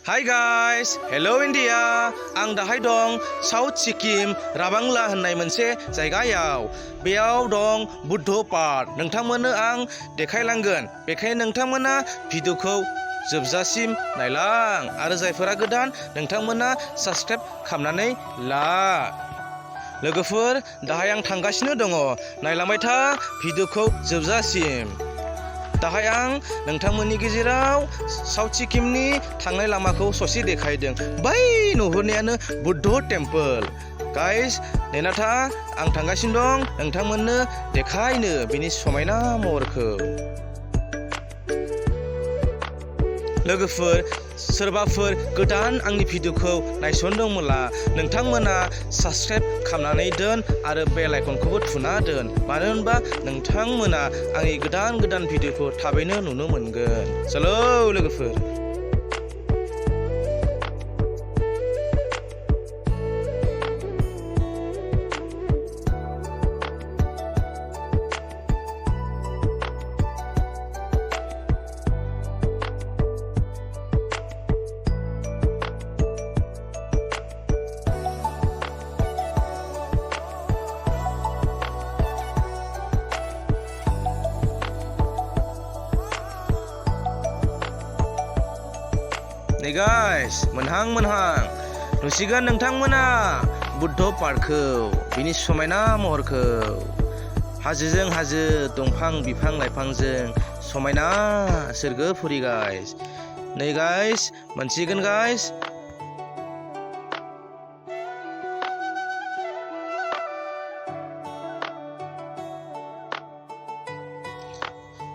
Hi guys, hello India. आं दाहाय दं साउथ सिक्किम राबांला होननाय मोनसे जायगायाव। बेयाव दं बुद्ध पार्क। नोंथांमोननो आं देखायलांगोन। बेखायनो नोंथांमोना भिडिअखौ जोबजासिम नायलां आरो जायफोरा गोदान नोंथांमोना साबस्क्राइब खालामनानै ला। लोगोफोर, दाहाय आं थांगासिनो दङ। नायलांबाय था भिडिअखौ जोबजासिम। दाहाय आं नोंथांमोननि गेजेराव साउथ सिक्किमनि थांनाय लामाखौ ससे देखायदों। बै नुहुरनायानो बुद्ध टेम्पोल। गाइस, नेना था, आं थांगासिनो दं नोंथांमोननो देखायनो बिनि समायना महरखौ। लोगोफोर, सोरबाफोर गोदान आंनि भिडिअखौ नायसनदोंमोनब्ला नोंथांमोना साबस्क्राइब खालामनानै दोन आरो बेल आइकनखौबो थुना दोन। मानो होनबा नोंथांमोना आंनि गोदान भिडिअखौ थाबैनो नुनो मोनगोन। चलो लोगोफोर। नै गाइस, मोनहां नुसिगोन नोंथांमोना बुद्ध पार्कखौ, बिनि समायना महरखौ। हाजोजों हाजो, दंफां बिफां लाइफांजों समायना सोरगोफुरि गाइस। नै गाइस, मोनसिगोन गाइस।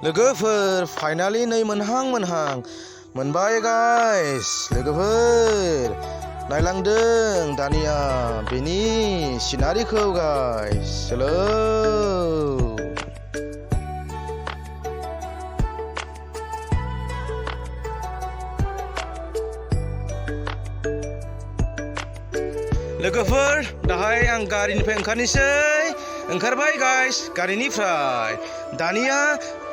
लोगोफोर, फाइनालि नै मोनहां मोनबाय गाइस। लोगोफोर, नायलांदों दानिया बेनि सिनारिखौ गाइस। चलो। लोगोफोर, दाहाय आं गारिनिफ्राय ओंखारबाय गाइस। गारिनिफ्राय दानिया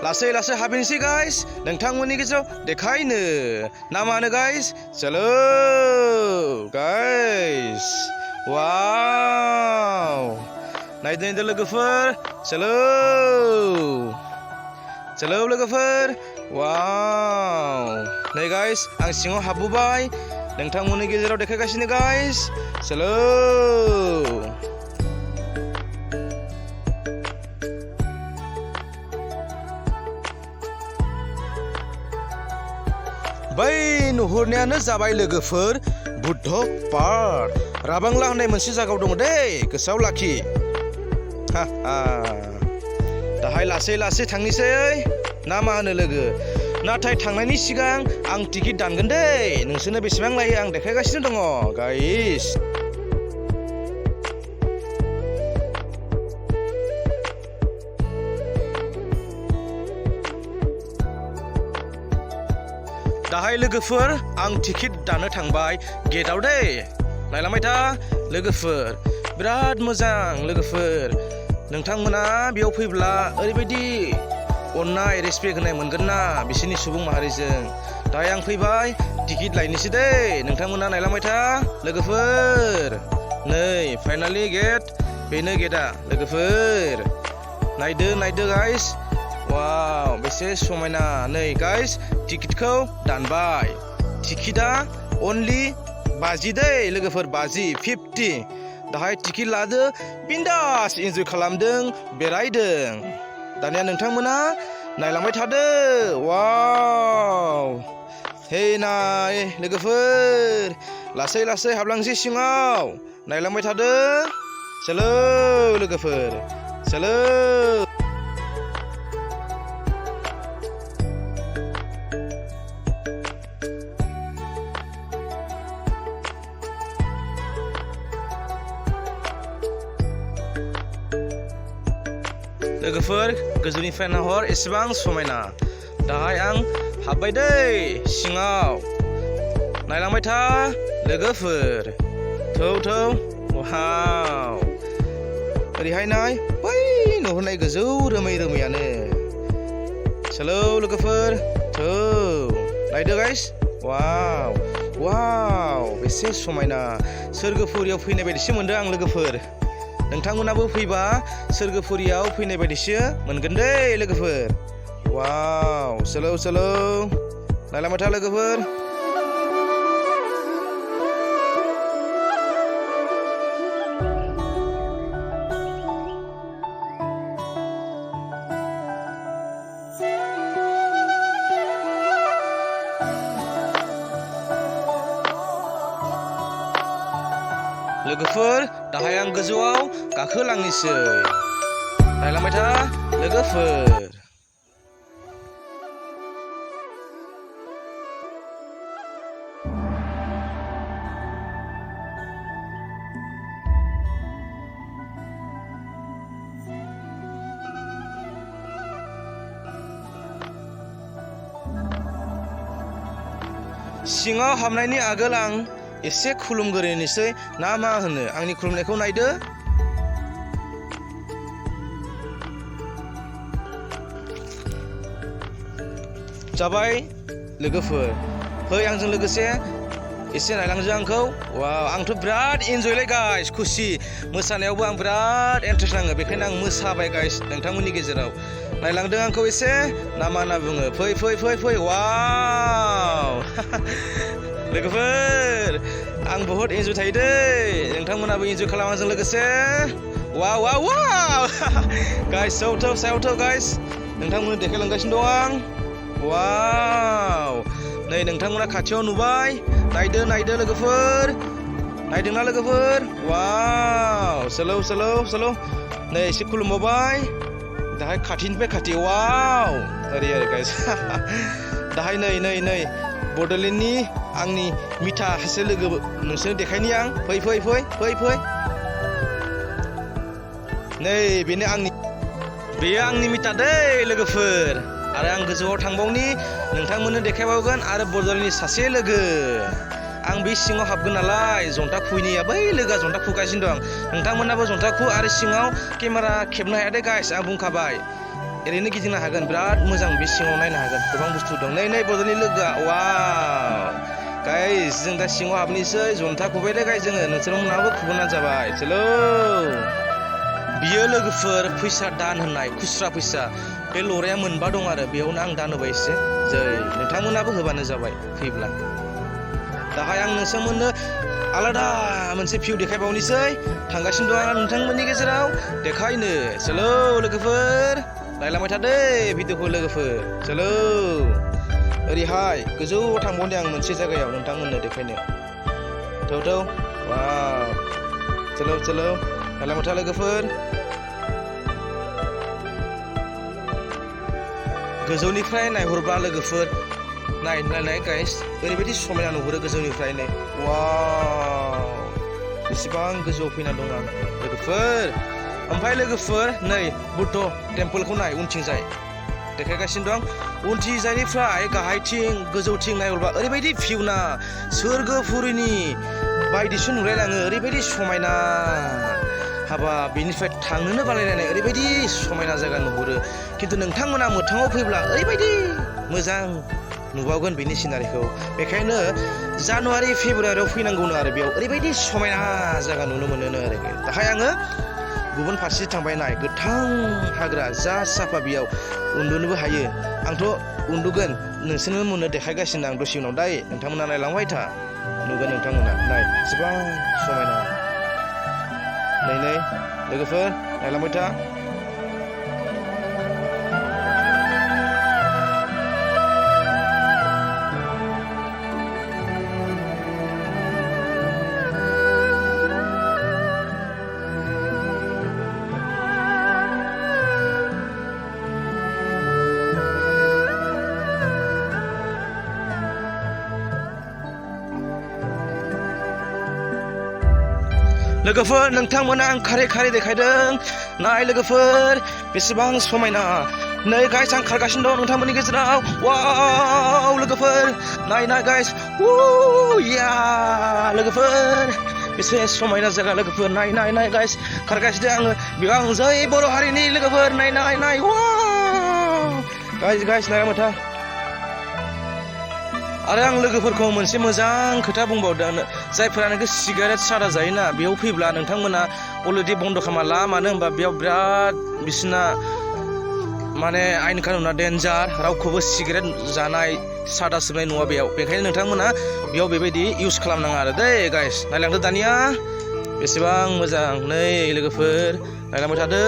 लासै हाबनोसै गाइस, नोंथांमोननि गेजेराव देखायनो। नामानो गाइस? चलो गाइस। वाव, नायदो लोगोफोर। चलो लोगोफोर। वाव, नै गाइस, आं सिङाव हाबबोबाय, नोंथांमोननि गेजेराव देखायगासिनो गाइस। चलो। बै नुहुरनायानो जाबाय लोगोफोर बुद्ध पार्क। राबांला होननाय मोनसे जायगायाव दङ दै, गोसोआव लाखि। दाहाय लासै थांनोसै ना मा होनो लोगो? नाथाय थांनायनि सिगां आं टिकेट दानगोन दै। नोंसोरनो बेसेबां लायो आं देखायगासिनो दङ गाइस। दाहाय लोगोफोर, आं टिकेट दानो थांबाय गेटआव दै। नायलांबाय था लोगोफोर, बिराद मोजां लोगोफोर। नोंथांमोना बेयाव फैब्ला ओरैबायदि अननाय रेसपेक्ट होनाय मोनगोन ना बिसोरनि सुबुं माहारिजों। दाहाय आं फैबाय, टिकेट लायनोसै दै। नोंथांमोना नायलांबाय था लोगोफोर। नै फाइनालि गेट, बेनो गेटआ लोगोफोर। नायदो गाइस। वाव, बेसे समायना। नै गाइस, टिकेटखौ दानबाय। टिकेटआ अनलि 50 दै लोगोफोर, 50। दाहाय टिकेट लादो, बिन्दास इन्जय खालामदों, बेरायदों। दानिया नोंथांमोना नायलांबाय थादो। वाव, हे नाय लोगोफोर, लासै हाबलांसै सिङाव। नायलांबाय थादो। चलो लोगोफोर, चलो। लोगोफोर, गोजौनिफ्राय नाहर, एसेबां समायना। दाहाय आं हाबबाय दै सिङाव। नायलांबाय था लोगोफोर। थौ। वाव, ओरैहाय नाय, बै नुहुरनाय गोजौ रोमैयानो। चलो लोगोफोर, थौ। नायदो गाइस। वाव, वाव बेसे समायना सोरगोफुरियाव फैनाय बायदिसो मोनदों आं लोगोफोर नोंथांमोनाबो फैबा सोरगोफुरियाव फैनाय बायदिसो मोनगोन दै लोगोफोर वाव सोलौ सोलौ नायलांबाय था लोगोफोर लोगोफोर दाहाय आं गोजौआव गाखोलांनोसै नायलांबाय था लोगोफोर सिङाव हाबनायनि आगोल आं एसे खुलुमग्रोनोसै ना मा होनो आंनि खुलुमनायखौ नायदो जाबाय लोगोफोर फै आंजों लोगोसे एसे नायलांजो आंखौ वाव आंथ' बिराद इन्जयलै गाइस खुसि मोसानायावबो आं बिराद इन्ट्रेस्ट नाङो बेखायनो आं मोसाबाय गाइस नोंथांमोननि गेजेराव नायलांदों आंखौ एसे ना मा होनना बुङो फै फै फै फै वाव लोगोफोर आं बहुत इन्जय थायो दै नोंथांमोनाबो इन्जय खालाम आंजों लोगोसे वाव वाव वाव गाइस सायावथ' गाइस नोंथांमोननो देखायलांगासिनो दं आं वाव नै नोंथांमोना खाथियाव नुबाय नायदो लोगोफोर नायदोंना लोगोफोर वाव सोलौ सोलौ सोलौ नै एसे खुलुमबावबाय दाहाय खाथिनिफ्राय खाथि वाव ओरै गाइस दाहाय नै बड'लेण्डनि आंनि मिथा सासे लोगो नोंसोरनो देखायनि आं फै फै फै फै फै नै बेयो आंनि मिथा दै लोगोफोर आरो आं गोजौआव थांबावनि नोंथांमोननो देखायबावगोन आरो बड'लेण्डनि सासे लोगो आं बे सिङाव हाबगोन नालाय जंथा खुबैनिया बै लोगोआ जंथा खुगासिनो दं नोंथांमोनाबो जंथा खु आरो सिङाव केमेरा खेबनो हाया दे गाइस आं बुंखाबाय ओरैनो गिदिंनो हागोन बिराद मोजां बे सिङाव नायनो हागोन गोबां बुस्थु दं नै बड'लेण्डनि लोगोआ वाव गाइस जों दा सिङाव हाबनोसै जंथा खुबाय दे गाइस जोङो नोंसोरमोनहाबो खुबोनानै जाबाय चलो बियो लोगोफोर फैसा दान होननाय खुस्रा फैसा बे लराया मोनबा दं आरो बेयावनो आं दान होबाय एसे जै नोंथांमोनाबो होबानो जाबाय फैब्ला दाहाय आं नोंसोरमोननो आलादा मोनसे भिउ देखायबावनोसै थांगासिनो दं आं नोंथांमोननि गेजेराव देखायनो चलो लोगोफोर नायलांबाय थादो भिडिअखौ लोगोफोर चलो ओरैहाय गोजौआव थांबावदों आं मोनसे जायगायाव नोंथांमोननो देखायनो थौ वाव चलो नायलांबाय था लोगोफोर गोजौनिफ्राय नायहरब्ला लोगोफोर नाय गाइस ओरैबायदि समायना नुहुरो गोजौनिफ्रायनो वाव बेसेबां गोजौआव फैना दं आं लोगोफोर ओमफ्राय लोगोफोर नै बुद्ध टेम्पोलखौ नाय उनथिंजाय देखायगासिनो दं उनथिंजायनिफ्राय गाहायथिं गोजौथिं नायहरबा ओरैबायदि भिउ ना सोरगोफुरिनि बायदिसो नुलायलाङो ओरैबायदि समायना हाबा बेनिफ्राय थांनोनो बालायलायनाय ओरैबायदि समायना जायगा नुहुरो खिन्थु नोंथांमोना मोगथाङाव फैब्ला ओरैबायदि मोजां नुबावगोन बेनि सिनारिखौ बेखायनो जानुवारि फेब्रुवारियाव फैनांगौनो आरो बेयाव ओरैबायदि समायना जायगा नुनो मोनोनो आरो दाहाय आङो गुबुन फारसे थांबाय नाय गोथां हाग्रा जा साफा बेयाव उन्दुनोबो हायो आंथ' उन्दुगोन नोंसोरनो मोननो देखायगासिनो आं दसे उनाव दाय नोंथांमोना नायलांबाय था नुगोन नोंथांमोना नाय एसेबां समायना नै लोगोफोर नायलांबाय था लोगोफोर नोंथांमोना आं खारै देखायदों नाय लोगोफोर बेसेबां समायना नै गाइस आं खारगासिनो दं नोंथांमोननि गेजेराव वाव लोगोफोर नाय गाइस या लोगोफोर बेसे समायना जायगा लोगोफोर नाय गाइस खारगासिनो आङो बेयाव आं जै बर' हारिनि लोगोफोर नाय वाव गाइस नायलांबाय था आरो आं लोगोफोरखौ मोनसे मोजां खोथा बुंबावदों जायफोरानोखि सिगारेट सादा जायोना बेयाव फैब्ला नोंथांमोना अलरेडि बन्द' खालामना ला मानो होनबा बेयाव बिराद बिसिना माने आयेन कानुना डेन्जार रावखौबो सिगारेट जानाय सादा सोबनाय नङा बेयाव बेखायनो नोंथांमोना बेयाव बेबायदि इउज खालामनाङा आरो दै गाइस नायलांदो दानिया बेसेबां मोजां नै लोगोफोर नायलांबाय थादो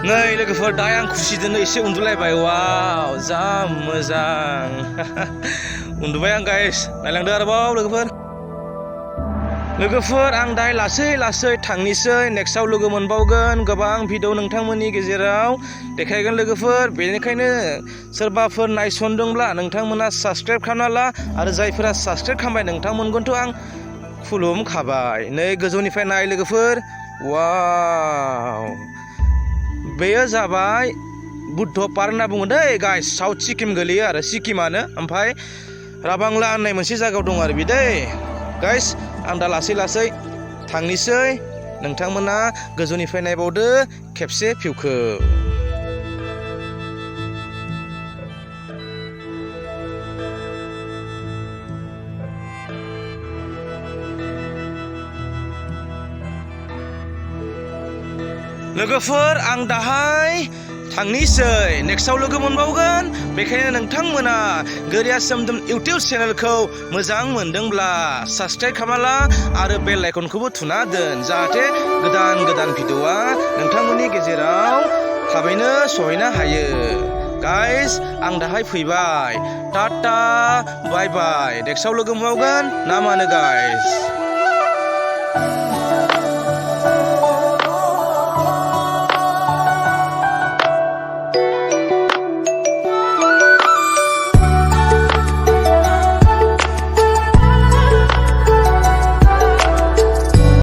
नै लोगोफोर दा आं खुसिजोंनो एसे उन्दुलायबाय वाव जा मोजां उन्दुबाय आं गाइस नायलांदो आरोबाव लोगोफोर आं दाय लासै लासै थांनिसै नेक्स्टआव लोगो मोनबावगोन गोबां भिडिअ नोंथांमोननि गेजेराव देखायगोन लोगोफोर बेनिखायनो सोरबाफोर नायसनदोंब्ला नोंथांमोना साबस्क्राइब खालामना ला आरो जायफोरा साबस्क्राइब खालामबाय नोंथांमोनखौथ' आं खुलुमखाबाय नै गोजौनिफ्राय नाय लोगोफोर वाव बेयो जाबाय बुद्ध पार्क होनना बुङो दै गाइस साउथ सिक्किम गोलैयो आरो सिक्किमानो ओमफ्राय राबांला होननाय मोनसे जायगायाव दं आरो बे दै गाइस आं दा लासै लासै थांनिसै नोंथांमोना गोजौनिफ्राय नायबावदो खेबसे भिउखौ लोगोफोर आं दाहाय थांनिसै नेक्स्टआव लोगो मोनबावगोन बेखायनो नोंथांमोना गोरिया सोमदोम इउटिउब चेनेलखौ मोजां मोनदोंब्ला साबस्क्राइब खालामना ला आरो बेल आइकनखौबो थुना दोन जाहाथे गोदान गोदान भिडिअआ नोंथांमोननि गेजेराव थाबैनो सहैनो हायो गाइस आं दाहाय फैबाय टाटा बाय बाय नेक्स्टआव लोगो मोनबावगोन ना मानो गाइस